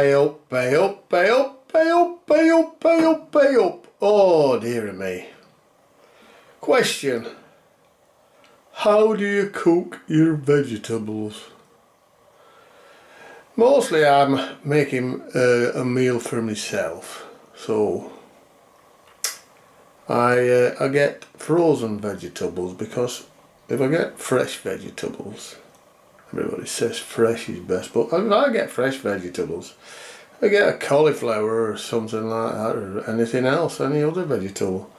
pay up, pay up, pay up, pay up, pay up, pay up, pay up. Oh dear me. Question. How do you cook your vegetables? Mostly I'm making a meal for myself, so I get frozen vegetables, because if I get fresh vegetables, everybody says fresh is best, but if I get fresh vegetables, I get a cauliflower or something like that, or anything else, any other vegetable.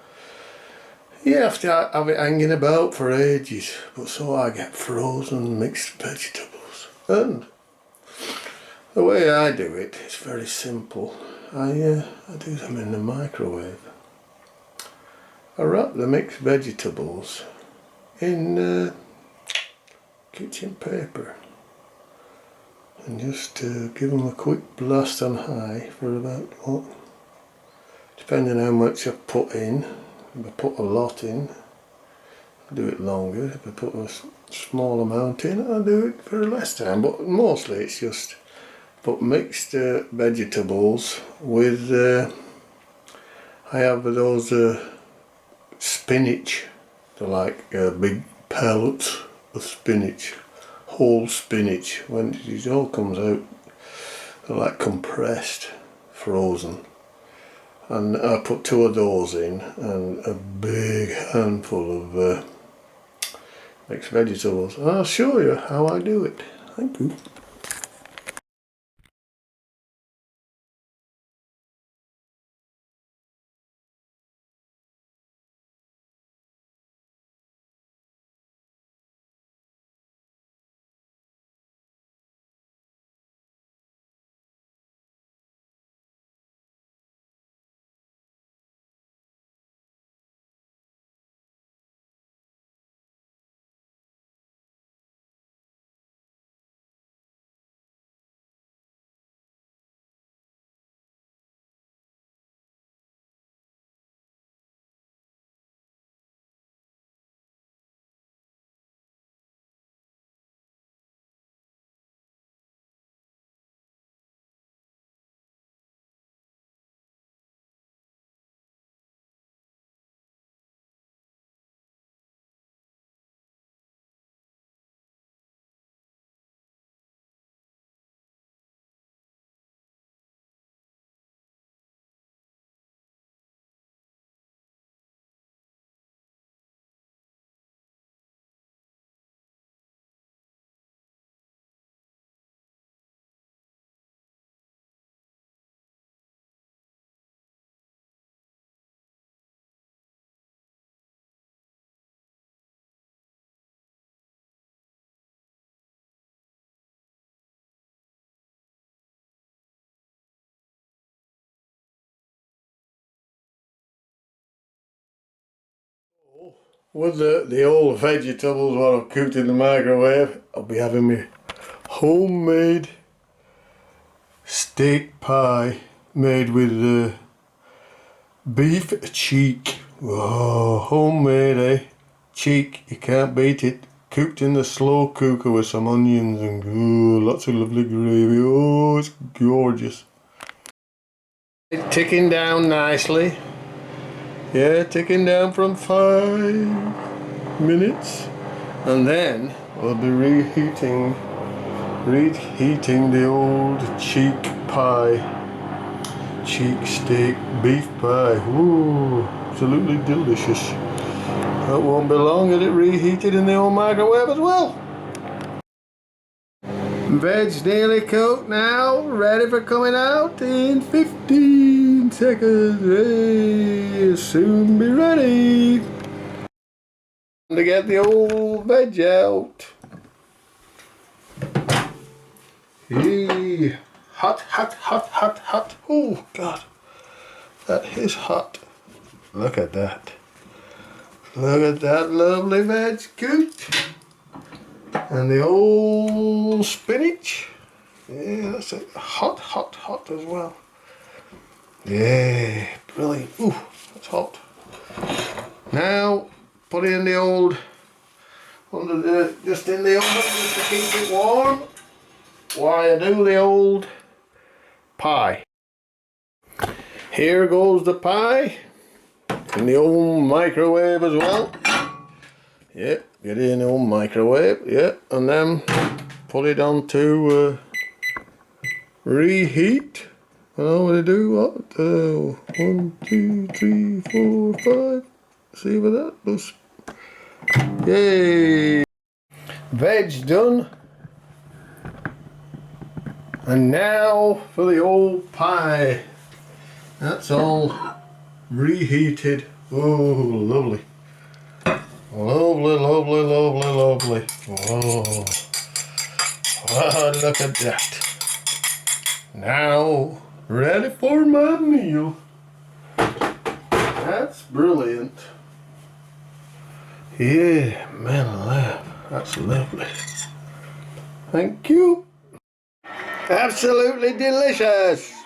You have to have it hanging about for ages, but so I get frozen mixed vegetables. And the way I do it is very simple. I do them in the microwave. I wrap the mixed vegetables in kitchen paper and just give them a quick blast on high for about, depending how much I put in. If I put a lot in, I'll do it longer. If I put a small amount in, I'll do it for less time. But mostly it's just put mixed vegetables with, I have those spinach. They're like big pellets of spinach, whole spinach. When it all comes out, they're like compressed, frozen. And I put 2 of those in, and a big handful of mixed vegetables. And I'll show you how I do it. Thank you. With the old vegetables what I've cooked in the microwave, I'll be having my homemade steak pie made with beef cheek. Oh, homemade, eh? Cheek, you can't beat it. Cooked in the slow cooker with some onions and lots of lovely gravy. Oh, it's gorgeous. It's ticking down nicely. Yeah, ticking down from 5 minutes. And then we'll be reheating the old cheek pie. Cheek steak beef pie. Ooh, absolutely delicious. That won't be long, get it reheated in the old microwave as well. Veg's nearly cooked now, ready for coming out in 15 seconds. Hey, soon be ready. To get the old veg out. Hey, hot, hot, hot, hot, hot. Oh God, that is hot. Look at that. Look at that lovely veg cooked. And the old spinach. Yeah, that's it. Hot, hot, hot as well. Yeah, brilliant. Ooh, that's hot. Now, put it in the old, just in the oven, just to keep it warm, while I do the old pie. Here goes the pie in the old microwave as well. Yep, get it in the old microwave, yeah, and then put it on to reheat. Oh, what do what? 1, 2, 3, 4, 5. See what that does? Yay! Veg done. And now for the old pie. That's all reheated. Oh, lovely. Lovely, lovely, lovely, lovely. Oh, oh, look at that. Now, ready for my meal. That's brilliant. Yeah, man alive. That's lovely. Thank you. Absolutely delicious.